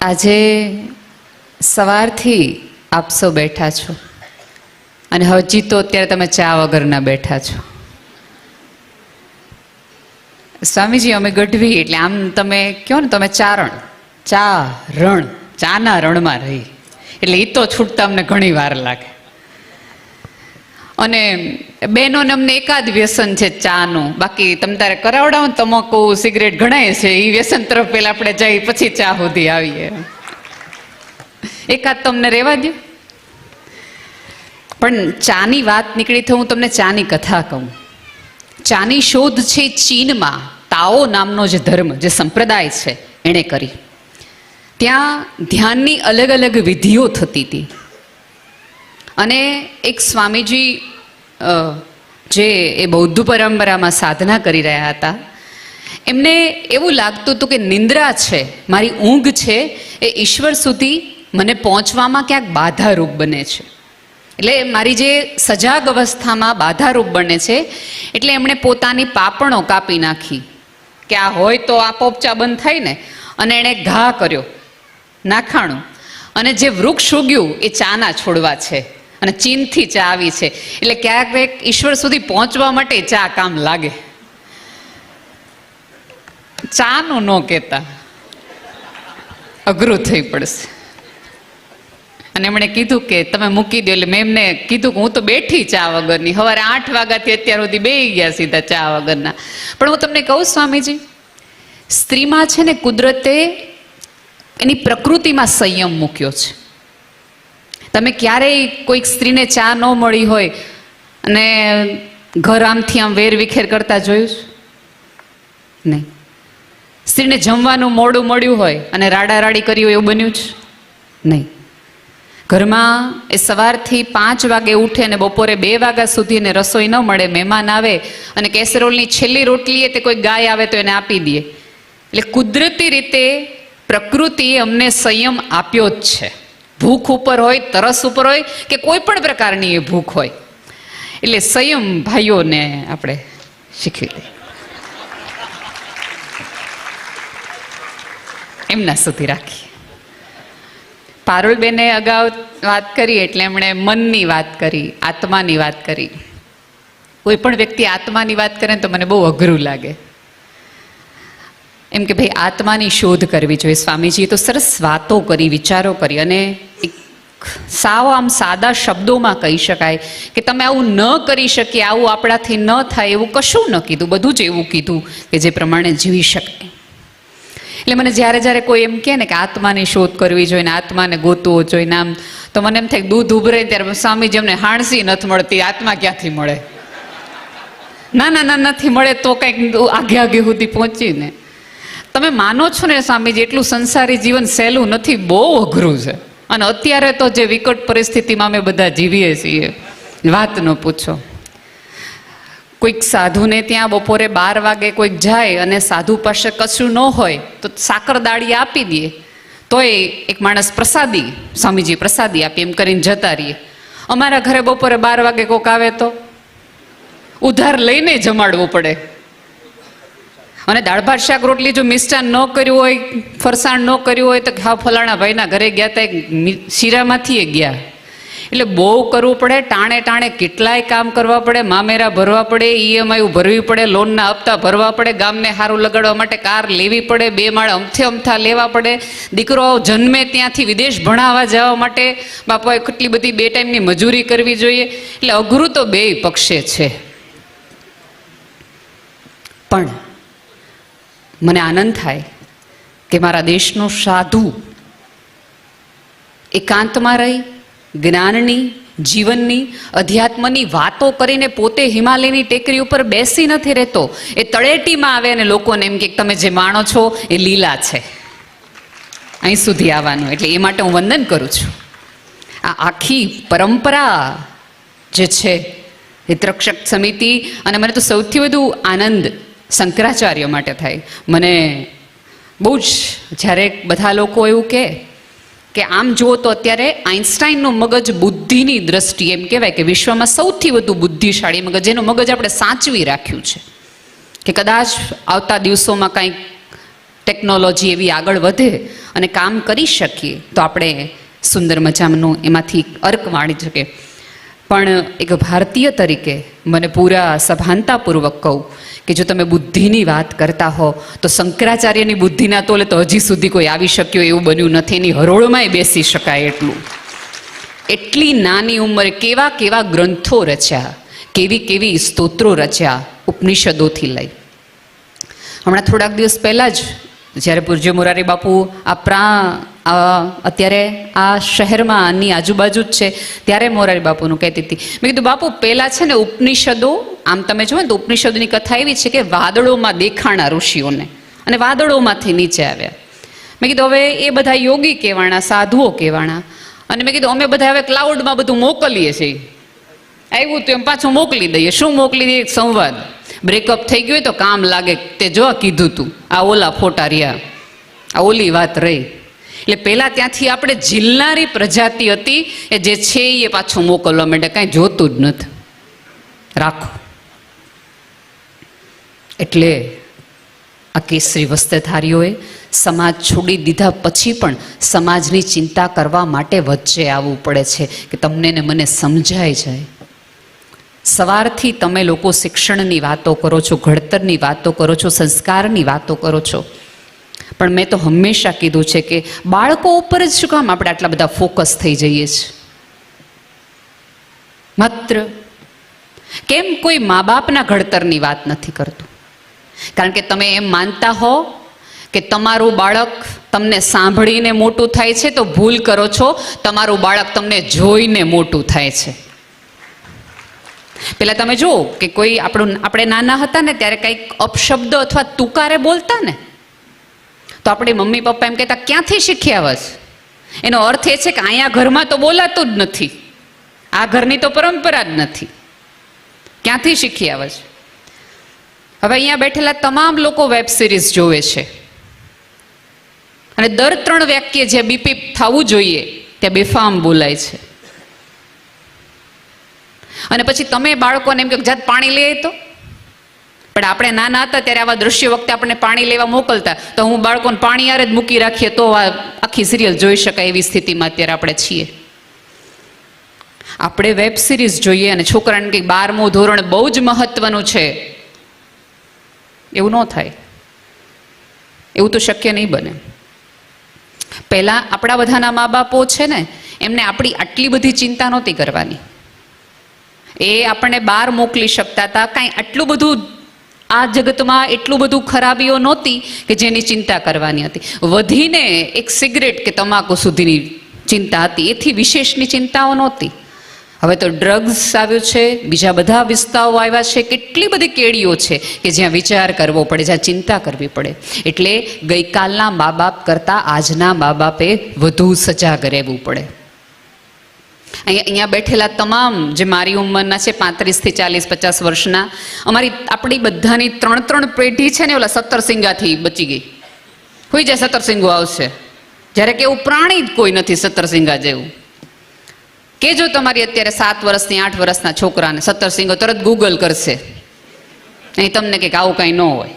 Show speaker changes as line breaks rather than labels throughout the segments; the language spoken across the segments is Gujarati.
આજે સવારથી આપ સૌ બેઠા છો અને હજી તો અત્યારે તમે ચા વગરના બેઠા છો. સ્વામીજી અમે ગઢવી એટલે આમ તમે કહો ને તમે ચાના રણમાં રહી એટલે એ તો છૂટતા અમને ઘણી વાર લાગે. અને બહેનોને અમને એકાદ વ્યસન છે ચાનું, બાકી તમે તારે કરાવડાવો ને તમાકુ સિગરેટ ગણાય છે એ વ્યસન તરફ પહેલા આપણે જઈ પછી ચા સુધી આવીએ. એકાદ તમને રહેવા દો. પણ ચાની વાત નીકળી તો હું તમને ચાની કથા કહું. ચાની શોધ છે ચીનમાં તાઓ નામનો જે ધર્મ, જે સંપ્રદાય છે એણે કરી. ત્યાં ધ્યાનની અલગ અલગ વિધિઓ થતી હતી અને એક સ્વામીજી જે એ બૌદ્ધ પરંપરામાં સાધના કરી રહ્યા હતા, એમને એવું લાગતું હતું કે નિંદ્રા છે, મારી ઊંઘ છે, એ ઈશ્વર સુધી મને પહોંચવામાં ક્યાંક બાધારૂપ બને છે. એટલે મારી જે સજાગ અવસ્થામાં બાધારૂપ બને છે, એટલે એમણે પોતાની પાપણો કાપી નાખી કે આ હોય તો આ પોપચા બંધ થાય ને, અને એણે ઘા કર્યો, નાખાણું, અને જે વૃક્ષ ઉગ્યું એ ચાના છોડવા છે અને ચીનથી ચા આવી છે. એટલે ક્યાંક ઈશ્વર સુધી પહોંચવા માટે ચા કામ લાગે. ચાનું ન કહેતા, અઘરું થઈ પડશે. અને એમણે કીધું કે તમે મૂકી દો. એટલે મેં એમને કીધું કે હું તો બેઠી ચા વગરની, સવારે 8 વાગ્યાથી અત્યાર સુધી બેસી ગયા સીધા ચા વગરના. પણ હું તમને કહું સ્વામીજી, સ્ત્રીમાં છે ને કુદરતે એની પ્રકૃતિમાં સંયમ મૂક્યો છે. તમે ક્યારેય કોઈક સ્ત્રીને ચા ન મળી હોય અને ઘર આમથી આમ વેરવિખેર કરતા જોયું છે? નહીં. સ્ત્રીને જમવાનું મોડું મળ્યું હોય અને રાડારાડી કરી હોય એવું બન્યું છે? નહીં. ઘરમાં એ સવારથી 5 વાગે ઉઠે અને બપોરે 2 વાગ્યા સુધી એને રસોઈ ન મળે, મહેમાન આવે અને કેસરોલની છેલ્લી રોટલી તે કોઈ ગાય આવે તો એને આપી દે. એટલે કુદરતી રીતે પ્રકૃતિએ અમને સંયમ આપ્યો જ છે. ભૂખ ઉપર હોય, તરસ ઉપર હોય કે કોઈ પણ પ્રકારની એ ભૂખ હોય, એટલે સંયમ ભાઈઓને આપણે શીખવી દઈએ. એમના સુધી રાખીએ. પારુલબેને અગાઉ વાત કરી એટલે એમણે મનની વાત કરી, આત્માની વાત કરી. કોઈ પણ વ્યક્તિ આત્માની વાત કરે તો મને બહુ અઘરું લાગે. એમ કે ભાઈ આત્માની શોધ કરવી જોઈએ. સ્વામીજીએ તો સરસ વાતો કરી, વિચારો કરી, અને એક સાવ આમ સાદા શબ્દોમાં કહી શકાય કે તમે આવું ન કરી શકીએ, આવું આપણાથી ન થાય એવું કશું ન કીધું, બધું જ એવું કીધું કે જે પ્રમાણે જીવી શકાય. એટલે મને જ્યારે કોઈ એમ કહે ને કે આત્માની શોધ કરવી જોઈએ ને આત્માને ગોતવો જોઈએ ને આમ, તો મને એમ થાય દૂધ ઉભરે ત્યારે સ્વામીજી અમને હાણસી નથી મળતી, આત્મા ક્યાંથી મળે? ના નથી મળે તો કંઈક આગે સુધી પહોંચીને. તમે માનો છો ને સ્વામીજી, એટલું સંસારી જીવન સહેલું નથી, બહુ અઘરું છે. અને અત્યારે તો જે વિકટ પરિસ્થિતિમાં અમે બધા જીવીએ છીએ, વાત ન પૂછો. કોઈક સાધુને ત્યાં બપોરે 12 વાગે કોઈક જાય અને સાધુ પાસે કશું ન હોય તો સાકર દાળી આપી દે, તોય એક માણસ પ્રસાદી, સ્વામીજી પ્રસાદી આપી એમ કરીને જતા રહીએ. અમારા ઘરે બપોરે 12 વાગે કોઈક આવે તો ઉધાર લઈને જમાડવું પડે. અને દાળ ભાત શાક રોટલી જો મિષ્ટાન ન કર્યું હોય, ફરસાણ ન કર્યું હોય તો હા ફલાણા ભાઈના ઘરે ગયા હતા, શીરામાંથી ગયા. એટલે બહુ કરવું પડે, ટાણે કેટલાય કામ કરવા પડે, મામેરા ભરવા પડે, EMI ભરવી પડે, લોનના હપ્તા ભરવા પડે, ગામને સારું લગાડવા માટે કાર લેવી પડે, 2 માળ અમથા લેવા પડે, દીકરો જન્મે ત્યાંથી વિદેશ ભણાવવા જવા માટે બાપાએ કેટલી બધી 2 ટાઈમની મજૂરી કરવી જોઈએ. એટલે અઘરું તો 2 પક્ષે છે. પણ મને આનંદ થાય કે મારા દેશનો સાધુ એકાંતમાં રહી જ્ઞાનની, જીવનની, અધ્યાત્મની વાતો કરીને પોતે હિમાલયની ટેકરી ઉપર બેસી નથી રહેતો. એ તળેટીમાં આવે અને લોકોને એમ કે તમે જે માણો છો એ લીલા છે, અહીં સુધી આવવાનું. એટલે એ માટે હું વંદન કરું છું. આ આખી પરંપરા જે છે હિતરક્ષક સમિતિ, અને મને તો સૌથી વધુ આનંદ શંકરાચાર્ય માટે થાય. મને બહુ જ, જ્યારે બધા લોકો એવું કે આમ જુઓ તો અત્યારે આઇન્સ્ટાઈનનું મગજ બુદ્ધિની દ્રષ્ટિએ એમ કહેવાય કે વિશ્વમાં સૌથી વધુ બુદ્ધિશાળી મગજ, એનું મગજ આપણે સાચવી રાખ્યું છે કે કદાચ આવતા દિવસોમાં કંઈક ટેકનોલોજી એવી આગળ વધે અને કામ કરી શકીએ તો આપણે સુંદર મજાનું એમાંથી અર્ક માણી શકીએ. પણ એક ભારતીય તરીકે મને પૂરા સભાનતાપૂર્વક કહું કે જો તમે બુદ્ધિની વાત કરતા હો તો શંકરાચાર્યની બુદ્ધિના તોલે તો હજી સુધી કોઈ આવી શક્યો એવું બન્યું નથી. એની હરોળમાંય બેસી શકાય એટલું. એટલી નાની ઉંમરે કેવા કેવા ગ્રંથો રચ્યા, કેવી કેવી સ્તોત્રો રચ્યા ઉપનિષદોથી લઈ. હમણાં થોડાક દિવસ પહેલાં જ જ્યારે પૂજ્ય મોરારી બાપુ અત્યારે આ શહેરમાં આની આજુબાજુ જ છે ત્યારે મોરારી બાપુનું કહેતી હતી. મેં કીધું બાપુ પહેલાં છે ને ઉપનિષદો, આમ તમે જુઓ ને તો ઉપનિષદોની કથા એવી છે કે વાદળોમાં દેખાણા ઋષિઓને અને વાદળોમાંથી નીચે આવ્યા. મેં કીધું હવે એ બધા યોગી કહેવાના, સાધુઓ કહેવાના, અને મેં કીધું અમે બધા હવે ક્લાઉડમાં બધું મોકલીએ છીએ. આવ્યું તો એમ પાછું મોકલી દઈએ. શું મોકલી દઈએ? સંવાદ. બ્રેકઅપ થઈ ગયું હોય તો કામ લાગે તે જો કીધું તું, આ ઓલા ફોટા રહ્યા, આ ઓલી વાત રહી. એટલે પહેલાં ત્યાંથી આપણે ઝીલનારી પ્રજાતિ હતી એ જે છે એ પાછું મોકલવા માંડે, કાંઈ જોતું જ નથી, રાખો. એટલે આ કેસરી વસ્ત્રધારીઓએ સમાજ છોડી દીધા પછી પણ સમાજની ચિંતા કરવા માટે વચ્ચે આવવું પડે છે કે તમને ને મને સમજાય જાય. સવારથી તમે લોકો શિક્ષણની વાતો કરો છો, ઘડતરની વાતો કરો છો, સંસ્કારની વાતો કરો છો, પણ મેં તો હંમેશા કીધું છે કે બાળકો ઉપર જ શું કામ આપણે આટલા બધા ફોકસ થઈ જઈએ છીએ? માત્ર કેમ કોઈ મા બાપના ઘડતરની વાત નથી કરતું? કારણ કે તમે એમ માનતા હો કે તમારું બાળક તમને સાંભળીને મોટું થાય છે તો ભૂલ કરો છો. તમારું બાળક તમને જોઈને મોટું થાય છે. પેલા તમે જુઓ કે કોઈ આપણે નાના હતા ને ત્યારે કંઈક અપશબ્દ અથવા તુકારે બોલતા ને તો આપણે મમ્મી પપ્પા એમ કહેતા ક્યાંથી શીખ્યા હશે? એનો અર્થ એ છે કે અહીંયા ઘરમાં તો બોલાતું જ નથી, આ ઘરની તો પરંપરા જ નથી, ક્યાંથી શીખ્યા હશે? હવે અહીંયા બેઠેલા તમામ લોકો વેબ સિરીઝ જોવે છે અને દર 3 વાક્યે જે બીપી થવું જોઈએ ત્યાં બેફામ બોલાય છે. અને પછી તમે બાળકોને એમ કહો જાત પાણી લે તો, પણ આપણે નાના હતા ત્યારે આવા દ્રશ્યો વખતે આપણને પાણી લેવા મોકલતા તો હું બાળકોને પાણી યારે જ મૂકી રાખીએ તો આ આખી સિરિયલ જોઈ શકાય એવી સ્થિતિમાં અત્યારે આપણે છીએ. આપણે વેબ સિરીઝ જોઈએ અને છોકરાને કંઈક 12મું ધોરણ બહુ જ મહત્વનું છે એવું ન થાય, એવું તો શક્ય નહીં બને. પહેલાં આપણા બધાના મા બાપો છે ને એમને આપણી આટલી બધી ચિંતા નહોતી કરવાની. એ આપણને બહાર મોકલી શકતા હતા. કાંઈ આટલું બધું આ જગતમાં એટલું બધું ખરાબીઓ નહોતી કે જેની ચિંતા કરવાની હતી. વધીને એક સિગરેટ કે તમાકુ સુધીની ચિંતા હતી, એથી વિશેષની ચિંતાઓ નહોતી. હવે તો ડ્રગ્સ આવ્યું છે, બીજા બધા વિસ્તારો આવ્યા છે, કેટલી બધી કેડીઓ છે કે જ્યાં વિચાર કરવો પડે, જ્યાં ચિંતા કરવી પડે. એટલે ગઈકાલના મા બાપ કરતાં આજના મા બાપે વધુ સજાગ રહેવું પડે. અહીંયા બેઠેલા તમામ જે મારી ઉંમરના છે 35 થી 40, 50 વર્ષના, આપણી બધાની 3 પેઢી છે ને ઓલા સત્તરસિંગાથી બચી ગઈ. હોય જાય સત્તરસિંગો આવશે, જ્યારે કે એવું પ્રાણી જ કોઈ નથી સત્તરસિંગા જેવું. કે જો તમારી અત્યારે 7 વર્ષની 8 વર્ષના છોકરાને સત્તરસિંગો તરત ગૂગલ કરશે, અહીં તમને કંઈક આવું કાંઈ ન હોય.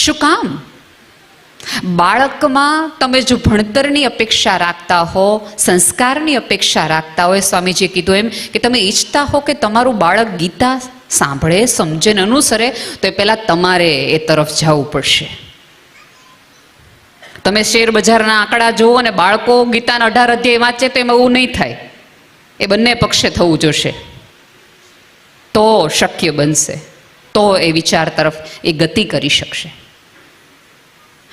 શું કામ? બાળકમાં તમે જો ભણતરની અપેક્ષા રાખતા હો, સંસ્કારની અપેક્ષા રાખતા હોય, સ્વામીજીએ કીધું એમ કે તમે ઈચ્છતા હો કે તમારું બાળક ગીતા સાંભળે, સમજે ને અનુસરે, તો એ પહેલાં તમારે એ તરફ જવું પડશે. તમે શેર બજારના આંકડા જુઓ અને બાળકો ગીતાના 18 અધ્યાય વાંચે તો એમાં એવું નહીં થાય. એ બંને પક્ષે થવું જોશે તો શક્ય બનશે, તો એ વિચાર તરફ એ ગતિ કરી શકશે.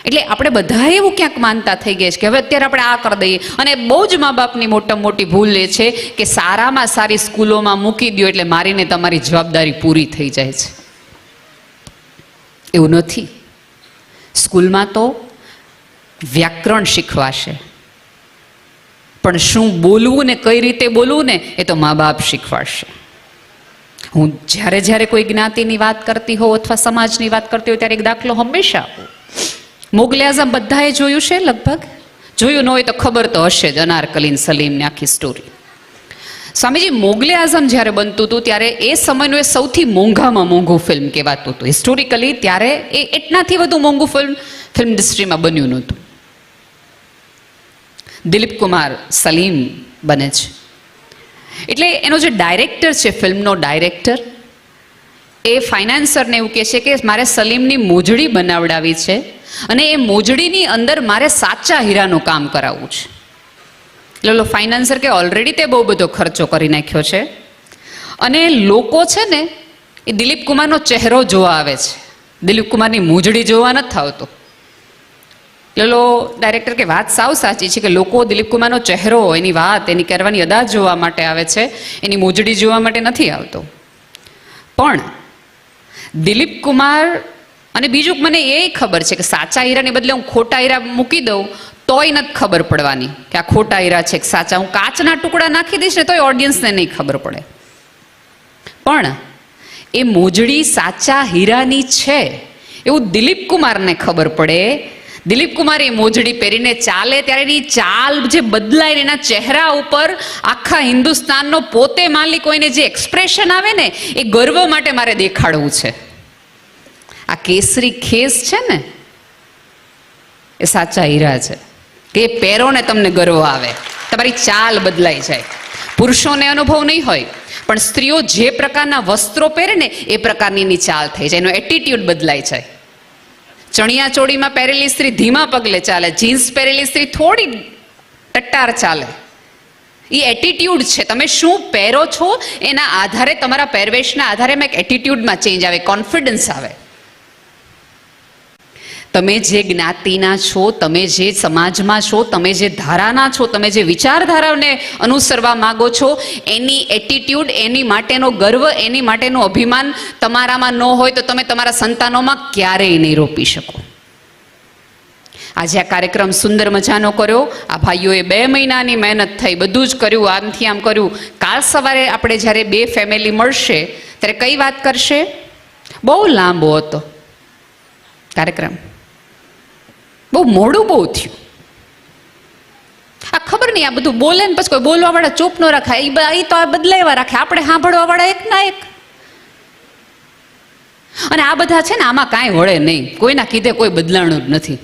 એટલે આપણે બધા એવું ક્યાંક માનતા થઈ ગયા છે કે હવે અત્યારે આપણે આ કરી દઈએ. અને બહુ જ મા બાપની મોટી ભૂલ એ છે કે સારામાં સારી સ્કૂલોમાં મૂકી દો એટલે મારીને તમારી જવાબદારી પૂરી થઈ જાય છે. એવું નથી. સ્કૂલમાં તો વ્યાકરણ શીખવાશે, પણ શું બોલવું ને કઈ રીતે બોલવું ને એ તો મા બાપ શીખવાડશે. હું જ્યારે કોઈ જ્ઞાતિની વાત કરતી હોઉં અથવા સમાજની વાત કરતી હોય ત્યારે એક દાખલો હંમેશા આપું. મુગલે આઝમ બધાએ જોયું છે, લગભગ જોયું ન હોય તો ખબર તો હશે જ, અનારકલીન સલીમની આખી સ્ટોરી. સ્વામીજી, મોગલે આઝમ જ્યારે બનતું હતું ત્યારે એ સમયનું એ સૌથી મોંઘામાં મોંઘું ફિલ્મ કહેવાતું હતું. હિસ્ટોરિકલી ત્યારે એ એટલાથી વધુ મોંઘું ફિલ્મ ઇન્ડસ્ટ્રીમાં બન્યું નહોતું. દિલીપ કુમાર સલીમ બને છે. એટલે એનો જે ડાયરેક્ટર છે, ફિલ્મનો ડાયરેક્ટર, એ ફાઇનાન્સરને એવું કહે છે કે મારે સલીમની મોજડી બનાવડાવી છે અને એ મોજડીની અંદર મારે સાચા હીરાનું કામ કરાવવું છે. એટલે ફાઇનાન્સર કે ઓલરેડી તે બહુ બધો ખર્ચો કરી નાખ્યો છે અને લોકો છે ને એ દિલીપ કુમારનો ચહેરો જોવા આવે છે, દિલીપ કુમારની મોજડી જોવા નથી આવતો. એટલે ડાયરેક્ટર કે વાત સાવ સાચી છે કે લોકો દિલીપ કુમારનો ચહેરો, એની વાત, એની કરવાની અદા જોવા માટે આવે છે, એની મોજડી જોવા માટે નથી આવતો. પણ દિલીપ કુમાર, અને બીજું મને એ ખબર છે કે સાચા હીરાને બદલે હું ખોટા હીરા મૂકી દઉં તોય નથી ખબર પડવાની કે આ ખોટા હીરા છે કે સાચા. હું કાચના ટુકડા નાખી દઈશ ને તોય ઓડિયન્સને નહીં ખબર પડે. પણ એ મોજડી સાચા હીરાની છે એવું દિલીપ કુમારને ખબર પડે. દિલીપ કુમાર એ મોજડી પહેરીને ચાલે ત્યારે એની ચાલ જે બદલાય, એના ચહેરા ઉપર આખા હિન્દુસ્તાનનો પોતે માલિક હોઈને જે એક્સપ્રેશન આવે ને, એ ગર્વ માટે મારે દેખાડવું છે. આ કેસરી ખેસ છે ને એ સાચા હીરા છે કે પહેરો ને તમને ગર્વ આવે, તમારી ચાલ બદલાઈ જાય. પુરુષોને અનુભવ નહીં હોય પણ સ્ત્રીઓ જે પ્રકારના વસ્ત્રો પહેરે ને એ પ્રકારની એની ચાલ થઈ જાય, એનો એટીટ્યુડ બદલાઈ જાય. ચણિયા ચોળીમાં પહેરેલી સ્ત્રી ધીમા પગલે ચાલે, જીન્સ પહેરેલી સ્ત્રી થોડી ટટ્ટાર ચાલે. એ એટીટ્યુડ છે. તમે શું પહેરો છો એના આધારે, તમારા પહેરવેશના આધારે એક એટીટ્યુડમાં ચેન્જ આવે, કોન્ફિડન્સ આવે. તમે જે જ્ઞાતિના છો, તમે જે સમાજમાં છો, તમે જે ધારાના છો, તમે જે વિચારધારાને અનુસરવા માગો છો, એની એટીટ્યુડ, એની માટેનો ગર્વ, એની માટેનું અભિમાન તમારામાં ન હોય તો તમે તમારા સંતાનોમાં ક્યારેય નહીં રોપી શકો. આજે આ કાર્યક્રમ સુંદર મજાનો કર્યો. આ ભાઈઓએ 2 મહિનાની મહેનત થઈ, બધું જ કર્યું, આમથી આમ કર્યું. કાલ સવારે આપણે જ્યારે 2 ફેમિલી મળશે ત્યારે કઈ વાત કરશે? બહુ લાંબો હતો કાર્યક્રમ, બહુ મોડું બહુ થયું. આ ખબર નહીં, આ બધું બોલે ને પછી કોઈ બોલવાવાળા ચૂપ ન રાખાય, એ તો આ બદલાવ્યા રાખે, આપણે સાંભળવાવાળા એક ના એક. અને આ બધા છે ને, આમાં કાંઈ વળે નહીં, કોઈના કીધે કોઈ બદલાણું જ નથી.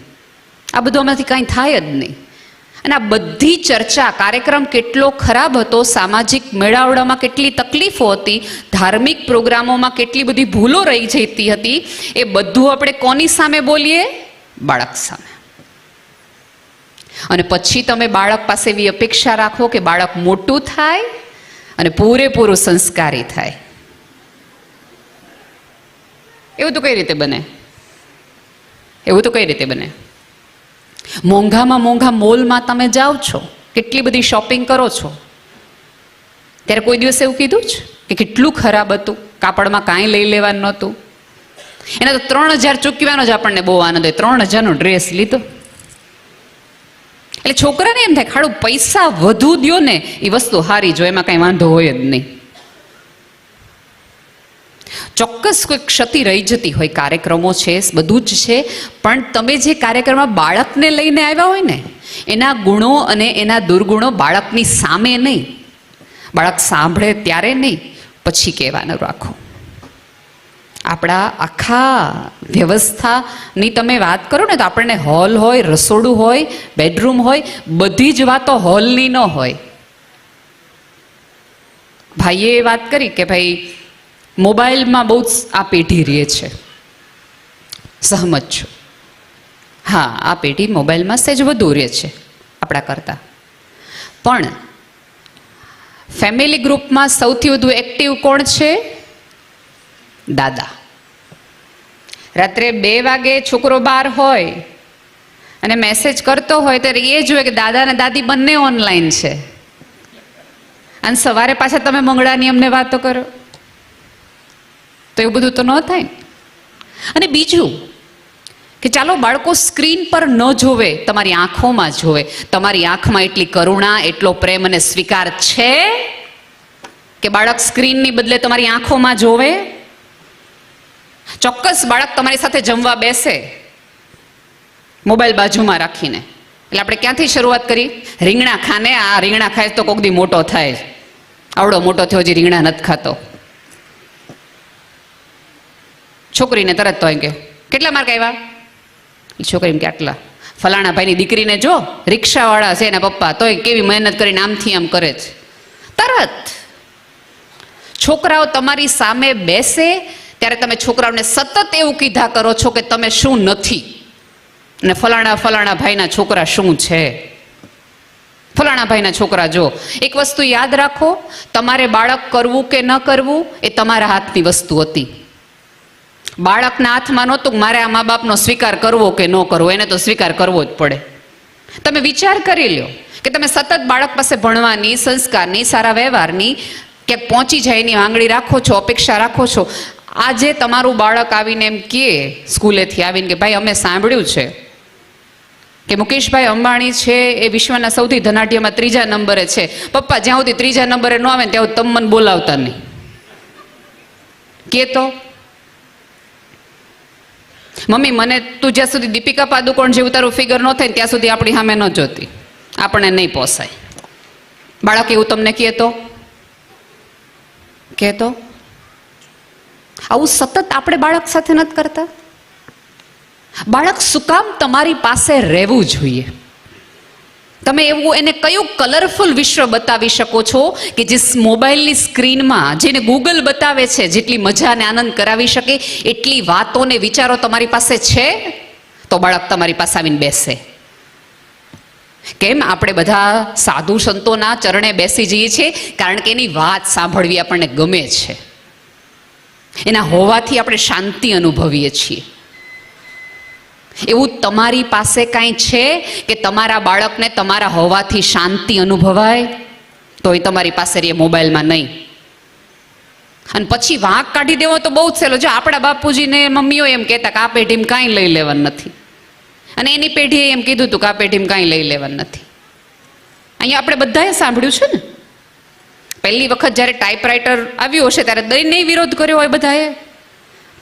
આ બધું આમાંથી કાંઈ થાય જ નહીં. અને આ બધી ચર્ચા, કાર્યક્રમ કેટલો ખરાબ હતો, સામાજિક મેળાવડામાં કેટલી તકલીફો હતી, ધાર્મિક પ્રોગ્રામોમાં કેટલી બધી ભૂલો રહી જતી હતી, એ બધું આપણે કોની સામે બોલીએ? બાળક સામે. અને પછી તમે બાળક પાસે એવી અપેક્ષા રાખો કે બાળક મોટું થાય અને પૂરેપૂરું સંસ્કારી થાય. એવું તો કઈ રીતે બને? એવું તો કઈ રીતે બને? મોંઘામાં મોંઘા મોલમાં તમે જાઓ છો, કેટલી બધી શોપિંગ કરો છો, ત્યારે કોઈ દિવસ એવું કીધું જ કે કેટલું ખરાબ હતું, કાપડમાં કાંઈ લઈ લેવાનું નહોતું? એના તો 3000 ચૂકવાનો જ આપણને બહુ આનંદ હોય. 3000નો ડ્રેસ લીધો એટલે છોકરાને એમ થાય ખાડું પૈસા વધુ દ્યો ને એ વસ્તુ હારી જો, એમાં કાંઈ વાંધો હોય જ નહીં. ચોક્કસ કોઈ ક્ષતિ રહી જતી હોય, કાર્યક્રમો છે, બધું જ છે, પણ તમે જે કાર્યક્રમમાં બાળકને લઈને આવ્યા હોય ને, એના ગુણો અને એના દુર્ગુણો બાળકની સામે નહીં, બાળક સાંભળે ત્યારે નહીં, પછી કહેવાનું રાખો. આપણા આખા વ્યવસ્થાની તમે વાત કરો ને તો આપણને હોલ હોય, રસોડું હોય, બેડરૂમ હોય, બધી જ વાતો હોલની ન હોય. ભાઈએ વાત કરી કે ભાઈ મોબાઈલમાં બહુ જ આ પેઢી રહે છે. સહમત છું. હા, આ પેઢી મોબાઈલમાં સહેજ વધુ રહે છે આપણા કરતાં. પણ ફેમિલી ગ્રુપમાં સૌથી વધુ એક્ટિવ કોણ છે? દાદા. રાત્રે 2 વાગે છોકરો બહાર હોય અને મેસેજ કરતો હોય ત્યારે એ જોઈએ કે દાદા અને દાદી બંને ઓનલાઈન છે, અને સવારે પાછા તમે મંગળાની અમને વાતો કરો, તો એવું બધું તો ન થાય. અને બીજું કે ચાલો બાળકો સ્ક્રીન પર ન જોવે, તમારી આંખોમાં જોવે. તમારી આંખમાં એટલી કરુણા, એટલો પ્રેમ અને સ્વીકાર છે કે બાળક સ્ક્રીનની બદલે તમારી આંખોમાં જોવે? ચોક્કસ બાળક તમારી સાથે જમવા બેસે મોબાઈલ બાજુમાં રાખીને, એટલે આપણે ક્યાંથી શરૂઆત કરી? રીંગણા ખાને, આ રીંગણા ખાય તો કોક દી મોટો થાય, આવડો મોટો થયો હજી રીંગણા નથી ખાતો. છોકરીને તરત તો એમ કે કેટલા માર્ક આવ્યા? છોકરી એમ કે આટલા. ફલાણા ભાઈની દીકરીને જો, રિક્ષાવાળા છે એના પપ્પા, તોય કેવી મહેનત કરીને આમથી આમ કરે છે. તરત છોકરાઓ તમારી સામે બેસે ત્યારે તમે છોકરાઓને સતત એવું કીધા કરો છો કે તમે શું નથી, અને ફલાણા ભાઈના છોકરા શું છે, ફલાણા ભાઈના છોકરા જો. એક વસ્તુ યાદ રાખો, તમારે બાળક કરવું કે ન કરવું એ તમારા હાથની વસ્તુ હતી. બાળકના હાથમાં નહોતું મારે આ મા બાપનો સ્વીકાર કરવો કે ન કરવો, એને તો સ્વીકાર કરવો જ પડે. તમે વિચાર કરી લો કે તમે સતત બાળક પાસે ભણવાની, સંસ્કારની, સારા વ્યવહારની, ક્યાંક પહોંચી જાય એની આંગળી રાખો છો, અપેક્ષા રાખો છો. આજે તમારું બાળક આવીને એમ કહે સ્કૂલેથી આવીને કે ભાઈ અમે સાંભળ્યું છે કે મુકેશભાઈ અંબાણી છે એ વિશ્વના સૌથી ધનાઢ્યમાં 3જા નંબરે છે. પપ્પા જ્યાં સુધી 3જા નંબરે ન આવે ને ત્યાં સુધી તમે મને બોલાવતા નહીં. કે તો મમ્મી મને તું જ્યાં સુધી દીપિકા પાદુકોણ જેવું તારું ફિગર ન થાય ત્યાં સુધી આપણી સામે ન જોતી, આપણે નહીં પોસાય. બાળક એવું તમને કહેતો આવું સતત આપણે બાળક સાથે નથી કરતા? બાળક શું કામ તમારી પાસે રહેવું જોઈએ? તમે એવું એને કયું કલરફુલ વિશ્વ બતાવી શકો છો કે જે મોબાઈલની સ્ક્રીનમાં જેને ગૂગલ બતાવે છે જેટલી મજા અને આનંદ કરાવી શકે એટલી વાતો ને વિચારો તમારી પાસે છે? તો બાળક તમારી પાસે આવીને બેસે. કેમ આપણે બધા સાધુ સંતોના ચરણે બેસી જઈએ છીએ? કારણ કે એની વાત સાંભળવી આપણને ગમે છે, એના હોવાથી આપણે શાંતિ અનુભવીએ છીએ. એવું તમારી પાસે કાંઈ છે કે તમારા બાળકને તમારા હોવાથી શાંતિ અનુભવાય? તો એ તમારી પાસે રહે, મોબાઈલમાં નહીં. અને પછી વાંક કાઢી દેવો તો બહુ જ સહેલો. જો આપણા બાપુજીને મમ્મીઓ એમ કહેતા કે આ પેઢીમાં કાંઈ લઈ લેવાનું નથી, અને એની પેઢીએ એમ કીધું હતું કે આ પેઢીમાં કાંઈ લઈ લેવાનું નથી. અહીંયા આપણે બધાએ સાંભળ્યું છે ને, પહેલી વખત જ્યારે ટાઈપરાઇટર આવ્યું હશે ત્યારે દઈને વિરોધ કર્યો હોય બધાએ.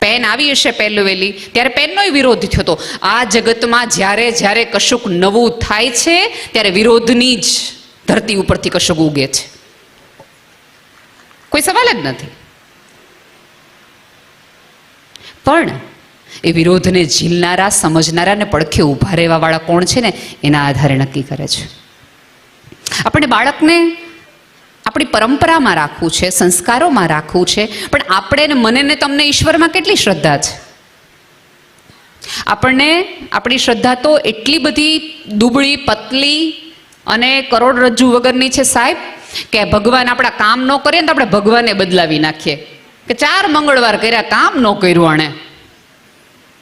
પેન આવી હશે પહેલું વહેલી ત્યારે પેનનોય વિરોધ થયો હતો. આ જગતમાં જ્યારે કશુંક નવું થાય છે ત્યારે વિરોધની જ ધરતી ઉપરથી કશુંક ઉગે છે, કોઈ સવાલ જ નથી. પણ એ વિરોધને ઝીલનારા, સમજનારા ને પડખે ઊભા રહેવા વાળા કોણ છે ને એના આધારે નક્કી કરે છે. આપણે બાળકને આપણી પરંપરામાં રાખવું છે, સંસ્કારોમાં રાખવું છે, પણ આપણે ને મને ને તમને ઈશ્વરમાં કેટલી શ્રદ્ધા છે? આપણને આપણી શ્રદ્ધા તો એટલી બધી દુબળી, પતલી અને કરોડરજ્જુ વગરની છે સાહેબ, કે ભગવાન આપણા કામ ન કરીએ ને તો આપણે ભગવાનને બદલાવી નાખીએ કે 4 મંગળવાર કર્યા, કામ ન કર્યું આણે,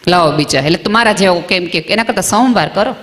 લાવો બીજા. એટલે તમારા જેવો કેમ કે એના કરતાં સોમવાર કરો.